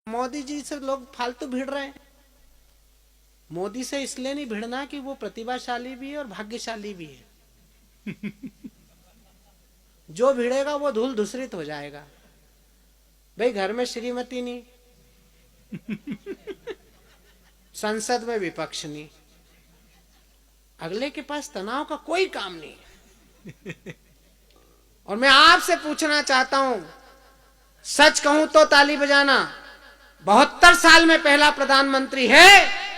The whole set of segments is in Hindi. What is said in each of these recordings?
मोदी जी से लोग फालतू भिड़ रहे हैं। मोदी से इसलिए नहीं भिड़ना कि वो प्रतिभाशाली भी है और भाग्यशाली भी है। जो भिड़ेगा वो धूल धूसरित हो जाएगा। भाई घर में श्रीमती नहीं, संसद में विपक्ष नहीं, अगले के पास तनाव का कोई काम नहीं। और मैं आपसे पूछना चाहता हूं, सच कहूं तो ताली बजाना। 72 साल में पहला प्रधानमंत्री है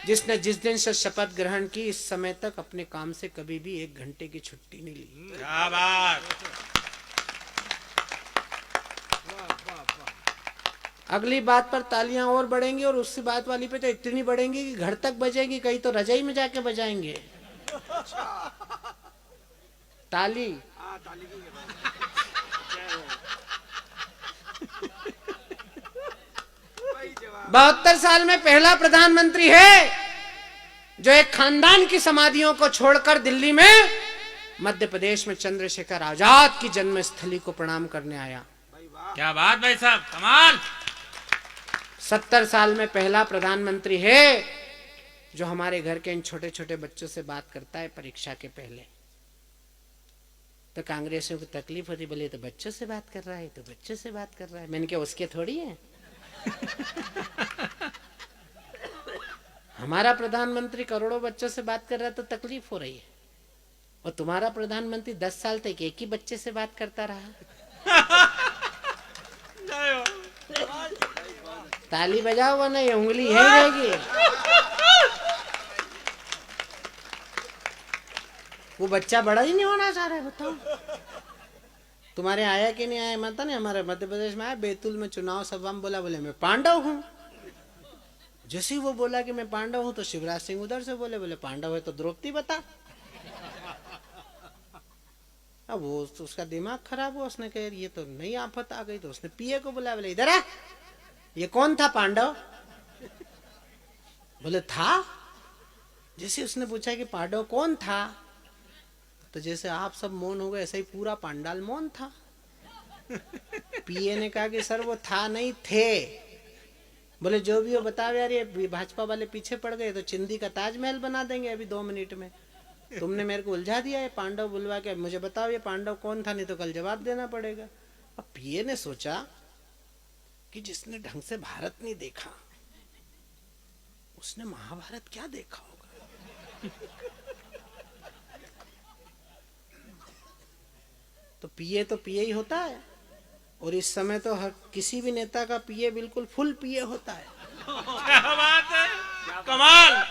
जिसने जिस दिन से शपथ ग्रहण की इस समय तक अपने काम से कभी भी 1 घंटे की छुट्टी नहीं ली। क्या बात। अगली बात पर तालियां और बढ़ेंगी और उसकी बात वाली पे तो इतनी बढ़ेंगी कि घर तक बजेगी, कहीं तो रजाई में जाके बजाएंगे ताली। 72 साल में पहला प्रधानमंत्री है जो एक खानदान की समाधियों को छोड़कर दिल्ली में मध्य प्रदेश में चंद्रशेखर आजाद की जन्मस्थली को प्रणाम करने आया। क्या बात भाई साहब, कमाल। 70 साल में पहला प्रधानमंत्री है जो हमारे घर के इन छोटे छोटे बच्चों से बात करता है परीक्षा के पहले। तो कांग्रेसियों को तकलीफ होती, बोले तो बच्चों से बात कर रहा है, तो बच्चों से बात कर रहा है। मैंने क्या उसके थोड़ी है। हमारा प्रधानमंत्री करोड़ों बच्चों से बात कर रहा है तो तकलीफ हो रही है, और तुम्हारा प्रधानमंत्री 10 साल तक एक ही बच्चे से बात करता रहा। ताली बजाओ वरना ये उंगली है रहेगी। वो बच्चा बड़ा ही नहीं होना चाह रहा है, बताओ। तुम्हारे आया कि नहीं आया माता ने, हमारे मध्य प्रदेश में आया, बैतूल में चुनाव सभा में बोला, बोले मैं पांडव हूं। जैसे ही वो बोला कि मैं पांडव हूं तो शिवराज सिंह उधर से बोले, बोले पांडव है तो द्रौपदी बता। अब वो उसका दिमाग खराब हुआ, उसने कहा ये तो नई आफत आ गई। तो उसने पीए को बोला, बोले इधर आ, ये कौन था पांडव। बोले था। जैसे उसने पूछा कि पांडव कौन था, तो जैसे आप सब मौन हो गए ऐसे ही पूरा पांडाल मौन था। पीए ने कहा कि सर वो था नहीं, थे। बोले जो भी हो बताओ यार, ये भाजपा वाले पीछे पड़ गए तो चिंदी का ताजमहल बना देंगे अभी 2 मिनट में। तुमने मेरे को उलझा दिया है पांडव बुलवा के, मुझे बताओ ये पांडव कौन था, नहीं तो कल जवाब देना पड़ेगा। अब पीए ने सोचा कि जिसने ढंग से भारत नहीं देखा उसने महाभारत क्या देखा होगा। तो पीए ही होता है, और इस समय तो हर किसी भी नेता का पीए बिल्कुल फुल पीए होता है। क्या बात है, कमाल।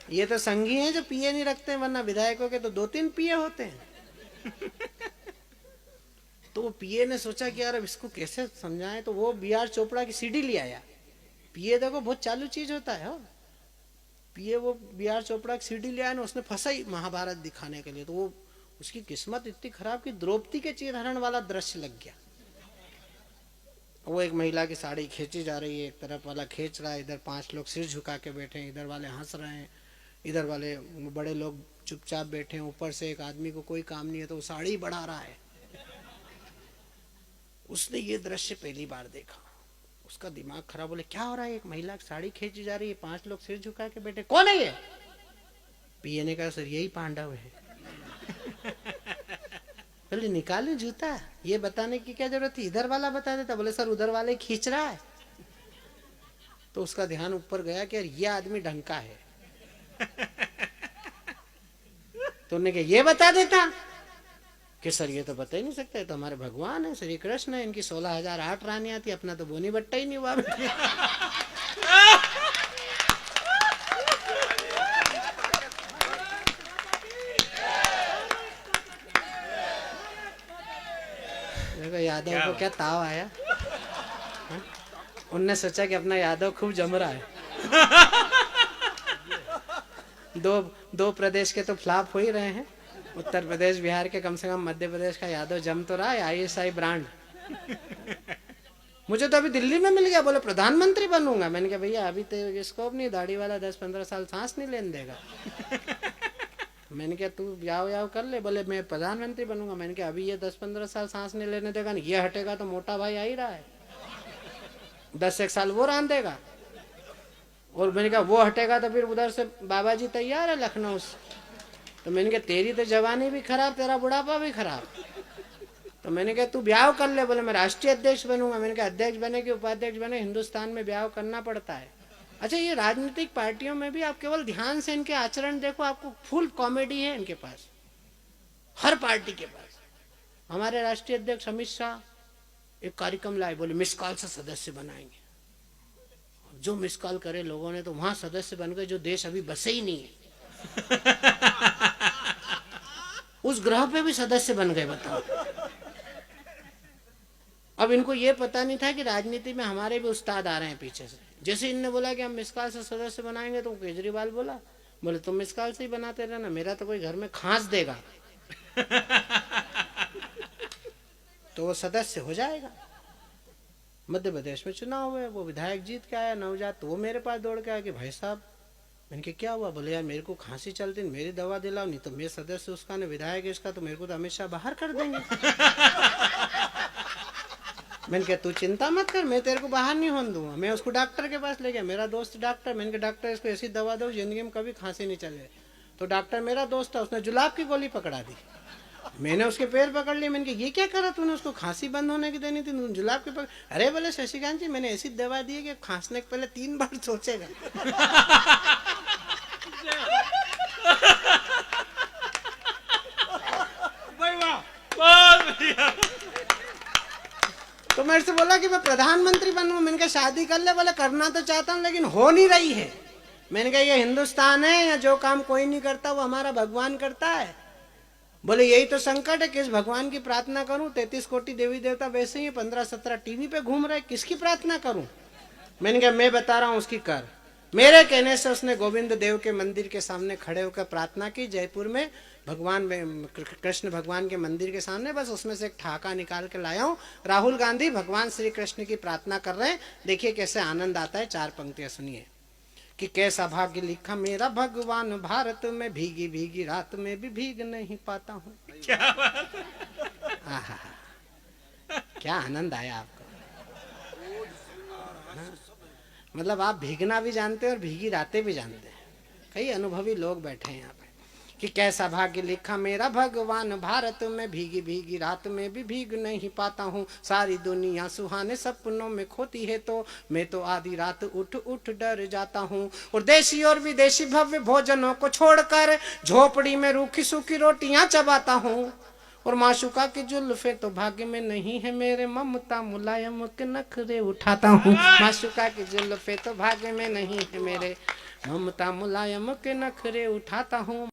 ये तो संघी हैं जो पीए नहीं रखते, वरना विधायकों के तो 2-3 पीए होते हैं। तो वो पीए ने सोचा कि यार अब इसको कैसे समझाएं, तो वो बी.आर. चोपड़ा की सीडी ले आया। पीए देखो बहुत चालू चीज होता है। हो पीए वो बी.आर. चोपड़ा की सीडी ले आया ना, उसने फंसाई महाभारत दिखाने के लिए। तो वो उसकी किस्मत इतनी खराब कि द्रौपदी के चीरहरण वाला दृश्य लग गया। वो एक महिला की साड़ी खींची जा रही है, एक तरफ वाला खींच रहा है, इधर 5 लोग सिर झुका के बैठे हैं, इधर वाले हंस रहे हैं, इधर वाले बड़े लोग चुपचाप बैठे हैं। ऊपर से एक आदमी को कोई काम नहीं है तो वो साड़ी बढ़ा रहा है। उसने ये दृश्य पहली बार देखा, उसका दिमाग खराब। बोले क्या हो रहा है, एक महिला की साड़ी खींची जा रही है, 5 लोग सिर झुका के बैठे, कौन है ये। पीए ने कहा सर यही पांडव है। बोले निकाले जूता, ये बताने की क्या जरूरत थी, इधर वाला बता देता। बोले सर उधर वाले खींच रहा है। तो उसका ध्यान ऊपर गया कि यार ये आदमी ढंग का है। तो उन्होंने कहा ये बता देता कि सर ये तो बता ही नहीं सकता, तो हमारे भगवान है, श्री कृष्ण है, इनकी 16,008 रानियां थी, अपना तो बोनी बट्टा ही नहीं हुआ। देखो यादव को क्या ताव आया। उनने सोचा कि अपना यादव खूब जम रहा है। दो प्रदेश के तो फ्लॉप हो ही रहे हैं, उत्तर प्रदेश बिहार के, कम से कम मध्य प्रदेश का यादव जम तो रहा है। ISI brand. मुझे तो अभी दिल्ली में मिल गया, बोले प्रधानमंत्री बनूंगा। मैंने कहा भैया अभी तो स्कोप नहीं, दाढ़ी वाला 10-15 साल सांस नहीं लेने देगा। मैंने कहा तू याव याव कर ले, बोले मैं प्रधानमंत्री बनूंगा। मैंने कहा अभी ये 10-15 साल सांस नहीं लेने देगा, ये हटेगा तो मोटा भाई आ ही रहा है। 10 एक साल वो रांधेगा, और मैंने कहा वो हटेगा तो फिर उधर से बाबा जी तैयार है लखनऊ से। तो मैंने कहा तेरी तो जवानी भी खराब, तेरा बुढ़ापा भी खराब। तो मैंने कहा तू ब्याह कर ले। बोले मैं राष्ट्रीय अध्यक्ष बनूंगा। मैंने कहा अध्यक्ष बने कि उपाध्यक्ष बने, हिंदुस्तान में ब्याह करना पड़ता है। अच्छा, ये राजनीतिक पार्टियों में भी आप केवल ध्यान से इनके आचरण देखो, आपको फुल कॉमेडी है इनके पास, हर पार्टी के पास। हमारे राष्ट्रीय अध्यक्ष अमित शाह एक कार्यक्रम लाए, बोले मिस कॉल से सदस्य बनाएंगे। जो मिस कॉल करे लोगों ने तो वहां सदस्य बन गए, जो देश अभी बसे ही नहीं है उस ग्रह पे भी सदस्य बन गए, बताओ। अब इनको ये पता नहीं था कि राजनीति में हमारे भी उस्ताद आ रहे हैं पीछे से। जैसे इनने बोला कि हम मिसकाल से सदस्य बनाएंगे, तो केजरीवाल बोला, बोले तुम मिसकाल से ही बनाते रहना, मेरा तो कोई घर में खांस देगा तो वो सदस्य हो जाएगा। मध्य प्रदेश में चुनाव हुए, वो विधायक जीत के आया नवजात, तो वो मेरे पास दौड़ के आया कि भाई साहब, मैंने कहा क्या हुआ? बोले यार मेरे को खांसी चलती, मेरी दवा दिलाओ, नहीं तो मैं सदस्य उसका ने विधायक इसका, तो मेरे को तो अमित शाह बाहर कर देंगे मैंने कहा तू चिंता मत कर, मैं तेरे को बाहर नहीं होने दूंगा। मैं उसको डॉक्टर के पास ले गया, मेरा दोस्त डॉक्टर। मैंने कहा डॉक्टर इसको ऐसी दवा दो जिंदगी में कभी खांसी नहीं चले। तो डॉक्टर मेरा दोस्त था, उसने जुलाब की गोली पकड़ा दी। मैंने उसके पैर पकड़ लिए। मैंने कहा ये क्या करा तूने? उसको खांसी बंद होने की देनी थी, जुलाब के पकड़। अरे बोले शशिकांत जी, मैंने ऐसी दवा दी है कि खांसने के पहले 3 बार सोचेगा तो मेरे से बोला कि मैं प्रधानमंत्री बनूं। मैंने कहा शादी कर ले। बोले करना तो चाहता हूं लेकिन हो नहीं रही है। मैंने कहा ये हिंदुस्तान है, या जो काम कोई नहीं करता वो हमारा भगवान करता है। बोले यही तो संकट है, किस भगवान की प्रार्थना करूं? 33 कोटि देवी देवता वैसे ही 15-17 टीवी पे घूम रहे, किसकी प्रार्थना करूं? मैंने कहा मैं बता रहा हूं उसकी कर। मेरे कहने से उसने गोविंद देव के मंदिर के सामने खड़े होकर प्रार्थना की, जयपुर में भगवान कृष्ण भगवान के मंदिर के सामने। बस उसमें से एक ठाका निकाल के लाया हूं। राहुल गांधी भगवान श्री कृष्ण की प्रार्थना कर रहे हैं, देखिए कैसे आनंद आता है। 4 पंक्तियां सुनिए कि कैसा भाग्य लिखा मेरा भगवान, भारत में भीगी भीगी रात में भी भीग नहीं पाता हूँ। क्या बात है? आहा, क्या आनंद आया आपको। मतलब आप भीगना भी जानते हैं और भीगी रातें भी जानते हैं। कई अनुभवी लोग बैठे हैं यहाँ पे। कि कैसा भाग्य लिखा मेरा भगवान, भारत में भीगी भीगी रात में भी भीग नहीं पाता हूँ। सारी दुनिया सुहाने सपनों में खोती है, तो मैं तो आधी रात उठ उठ डर जाता हूँ। और देशी और विदेशी भव्य भोजनों को छोड़कर झोपड़ी में रूखी सूखी रोटियां चबाता हूँ। और माशुका की जुल्फे तो भाग्य में नहीं है मेरे, ममता मुलायम के नखरे उठाता हूँ। माशुका की जुल्फे तो भाग्य में नहीं है मेरे, ममता मुलायम के नखरे उठाता हूँ।